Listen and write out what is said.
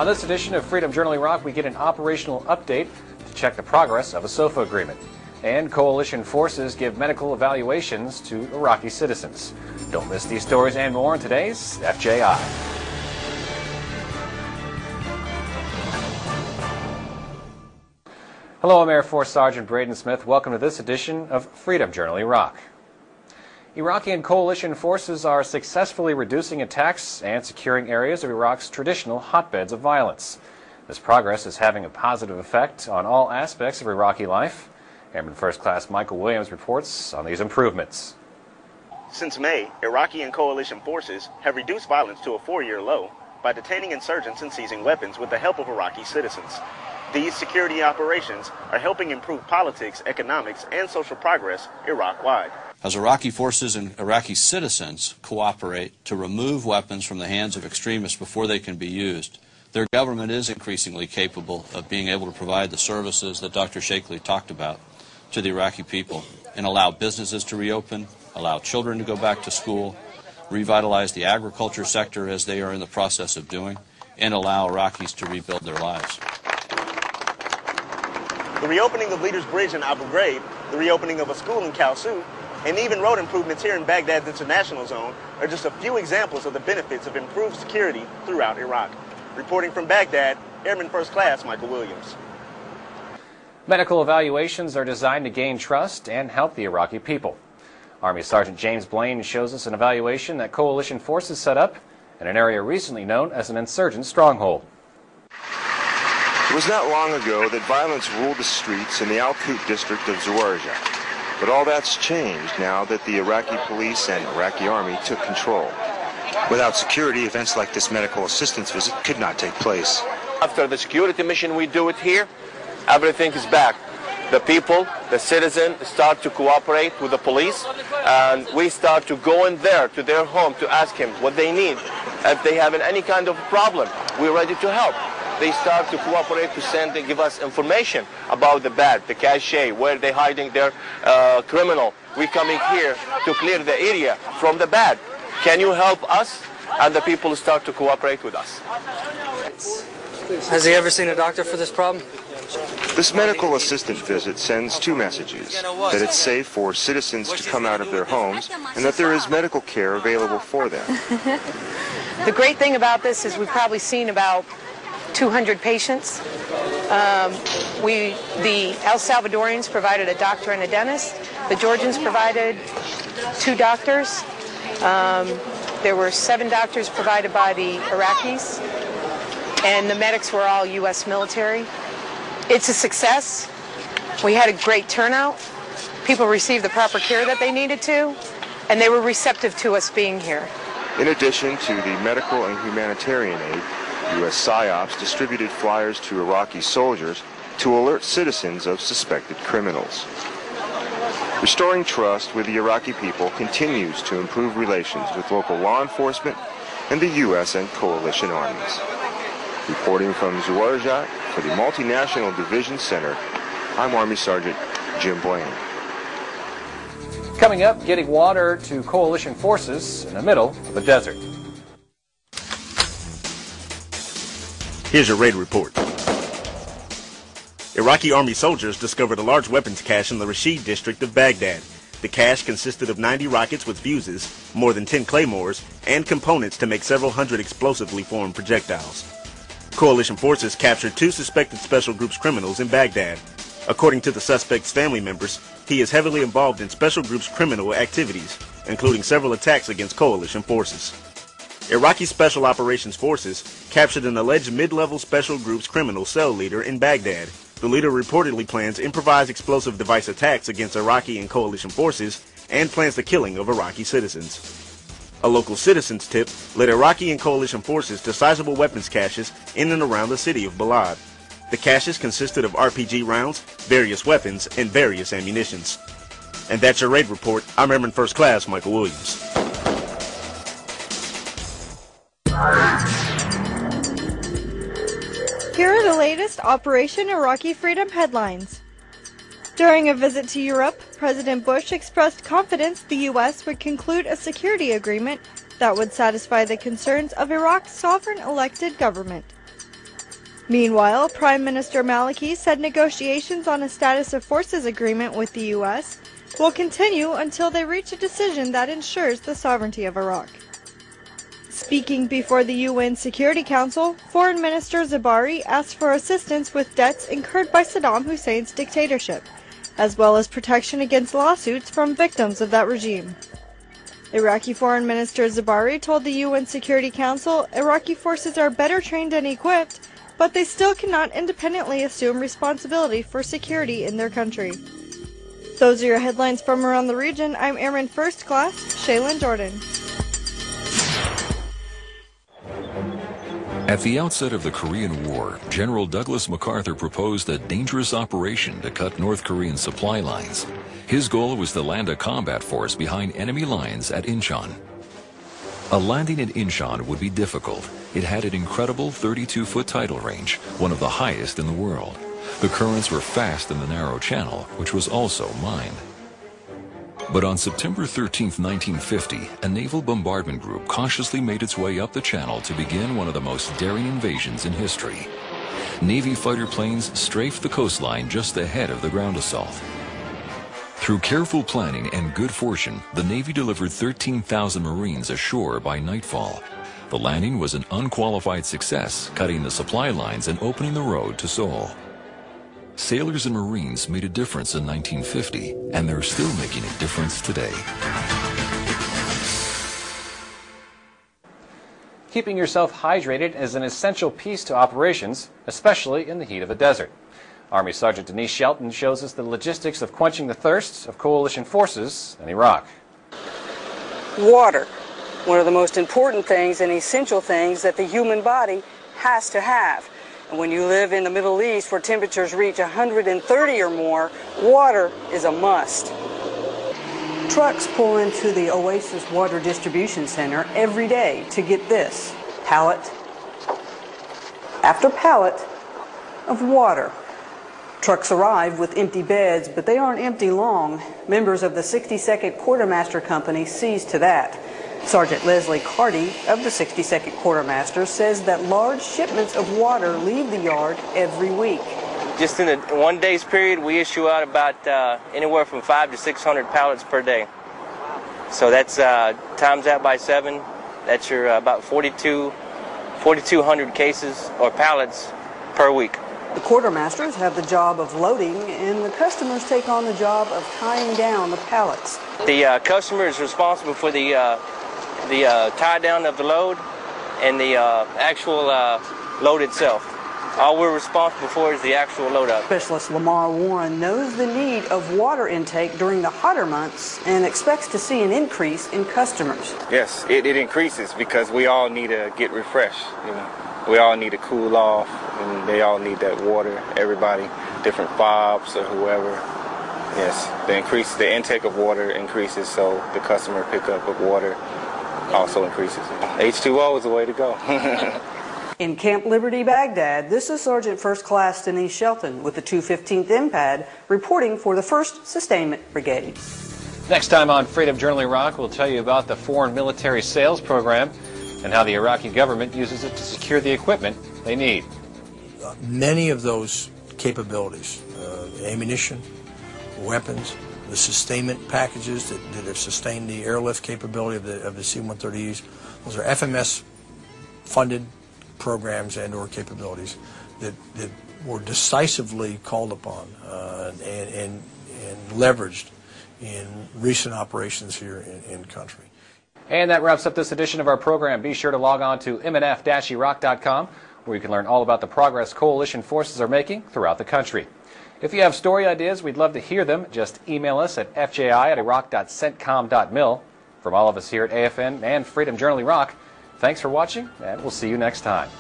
On this edition of Freedom Journal Iraq, we get an operational update to check the progress of a SOFA agreement. And coalition forces give medical evaluations to Iraqi citizens. Don't miss these stories and more in today's FJI. Hello, I'm Air Force Sergeant Braden Smith. Welcome to this edition of Freedom Journal Iraq. Iraqi and coalition forces are successfully reducing attacks and securing areas of Iraq's traditional hotbeds of violence. This progress is having a positive effect on all aspects of Iraqi life. Airman First Class Michael Williams reports on these improvements. Since May, Iraqi and coalition forces have reduced violence to a 4-year low by detaining insurgents and seizing weapons with the help of Iraqi citizens. These security operations are helping improve politics, economics, and social progress Iraq-wide. As Iraqi forces and Iraqi citizens cooperate to remove weapons from the hands of extremists before they can be used, their government is increasingly capable of being able to provide the services that Dr. Shakely talked about to the Iraqi people and allow businesses to reopen, allow children to go back to school, revitalize the agriculture sector as they are in the process of doing, and allow Iraqis to rebuild their lives. The reopening of Leaders Bridge in Abu Ghraib, the reopening of a school in Kalsu, and even road improvements here in Baghdad's international zone are just a few examples of the benefits of improved security throughout Iraq. Reporting from Baghdad, Airman First Class Michael Williams. Medical evaluations are designed to gain trust and help the Iraqi people. Army Sergeant James Blaine shows us an evaluation that coalition forces set up in an area recently known as an insurgent stronghold. It was not long ago that violence ruled the streets in the Al-Qut district of Zawarja. But all that's changed now that the Iraqi police and Iraqi army took control. Without security, events like this medical assistance visit could not take place. After the security mission we do it here, everything is back. The people, the citizens start to cooperate with the police, and we start to go in there to their home to ask him what they need. If they have any kind of problem, we're ready to help. They start to cooperate to send and give us information about the bad, the cache, where they're hiding their criminal. We're coming here to clear the area from the bad. Can you help us? And the people start to cooperate with us. Has he ever seen a doctor for this problem? This medical assistant visit sends two messages: that it's safe for citizens to come out of their homes and that there is medical care available for them. The great thing about this is we've probably seen about 200 patients. The El Salvadorians provided a doctor and a dentist. The Georgians provided 2 doctors. There were 7 doctors provided by the Iraqis, and the medics were all U.S. military. It's a success. We had a great turnout. People received the proper care that they needed to, and they were receptive to us being here. In addition to the medical and humanitarian aid, U.S. PSYOPs distributed flyers to Iraqi soldiers to alert citizens of suspected criminals. Restoring trust with the Iraqi people continues to improve relations with local law enforcement and the U.S. and coalition armies. Reporting from Zawarja for the Multinational Division Center, I'm Army Sergeant Jim Blaine. Coming up, getting water to coalition forces in the middle of a desert. Here's your raid report. Iraqi army soldiers discovered a large weapons cache in the Rashid district of Baghdad. The cache consisted of 90 rockets with fuses, more than 10 claymores, and components to make several hundred explosively formed projectiles. Coalition forces captured 2 suspected special groups criminals in Baghdad. According to the suspect's family members, he is heavily involved in special groups criminal activities, including several attacks against coalition forces. Iraqi Special Operations Forces captured an alleged mid-level special groups criminal cell leader in Baghdad. The leader reportedly plans improvised explosive device attacks against Iraqi and coalition forces and plans the killing of Iraqi citizens. A local citizen's tip led Iraqi and coalition forces to sizable weapons caches in and around the city of Balad. The caches consisted of RPG rounds, various weapons, and various ammunitions. And that's your raid report. I'm Airman First Class Michael Williams. Here are the latest Operation Iraqi Freedom headlines. During a visit to Europe, President Bush expressed confidence the U.S. would conclude a security agreement that would satisfy the concerns of Iraq's sovereign elected government. Meanwhile, Prime Minister Maliki said negotiations on a status of forces agreement with the U.S. will continue until they reach a decision that ensures the sovereignty of Iraq. Speaking before the UN Security Council, Foreign Minister Zabari asked for assistance with debts incurred by Saddam Hussein's dictatorship, as well as protection against lawsuits from victims of that regime. Iraqi Foreign Minister Zabari told the UN Security Council Iraqi forces are better trained and equipped, but they still cannot independently assume responsibility for security in their country. Those are your headlines from around the region. I'm Airman First Class Shaylin Jordan. At the outset of the Korean War, General Douglas MacArthur proposed a dangerous operation to cut North Korean supply lines. His goal was to land a combat force behind enemy lines at Incheon. A landing at Incheon would be difficult. It had an incredible 32-foot tidal range, one of the highest in the world. The currents were fast in the narrow channel, which was also mined. But on September 13, 1950, a naval bombardment group cautiously made its way up the channel to begin one of the most daring invasions in history. Navy fighter planes strafed the coastline just ahead of the ground assault. Through careful planning and good fortune, the Navy delivered 13,000 Marines ashore by nightfall. The landing was an unqualified success, cutting the supply lines and opening the road to Seoul. Sailors and Marines made a difference in 1950, and they're still making a difference today. Keeping yourself hydrated is an essential piece to operations, especially in the heat of the desert. Army Sergeant Denise Shelton shows us the logistics of quenching the thirsts of coalition forces in Iraq. Water, one of the most important things and essential things that the human body has to have. And when you live in the Middle East where temperatures reach 130 or more, water is a must. Trucks pull into the Oasis Water Distribution Center every day to get this, pallet after pallet of water. Trucks arrive with empty beds, but they aren't empty long. Members of the 62nd Quartermaster Company sees to that. Sergeant Leslie Carty of the 62nd Quartermaster says that large shipments of water leave the yard every week. Just in a 1 day's period, we issue out about anywhere from 500 to 600 pallets per day. So that's times that by 7. That's your about 4,200 cases or pallets per week. The quartermasters have the job of loading, and the customers take on the job of tying down the pallets. The customer is responsible for the tie down of the load and the actual load itself. All we're responsible for is the actual load up. Specialist Lamar Warren knows the need of water intake during the hotter months and expects to see an increase in customers. Yes, it increases because we all need to get refreshed. You know, we all need to cool off, and they all need that water. Everybody, different fobs or whoever. Yes, the intake of water increases, so the customer pickup of water also increases. H2O is the way to go. In Camp Liberty, Baghdad, this is Sergeant First Class Denise Shelton with the 215th MPAD reporting for the 1st Sustainment Brigade. Next time on Freedom Journal Iraq, we'll tell you about the Foreign Military Sales Program and how the Iraqi government uses it to secure the equipment they need. Many of those capabilities, ammunition, weapons, the sustainment packages that have sustained the airlift capability of the C-130Es, those are FMS-funded programs and or capabilities that were decisively called upon and leveraged in recent operations here in country. And that wraps up this edition of our program. Be sure to log on to mnf-iraq.com where you can learn all about the progress coalition forces are making throughout the country. If you have story ideas, we'd love to hear them. Just email us at fji@iraq.centcom.mil. From all of us here at AFN and Freedom Journal Iraq, thanks for watching, and we'll see you next time.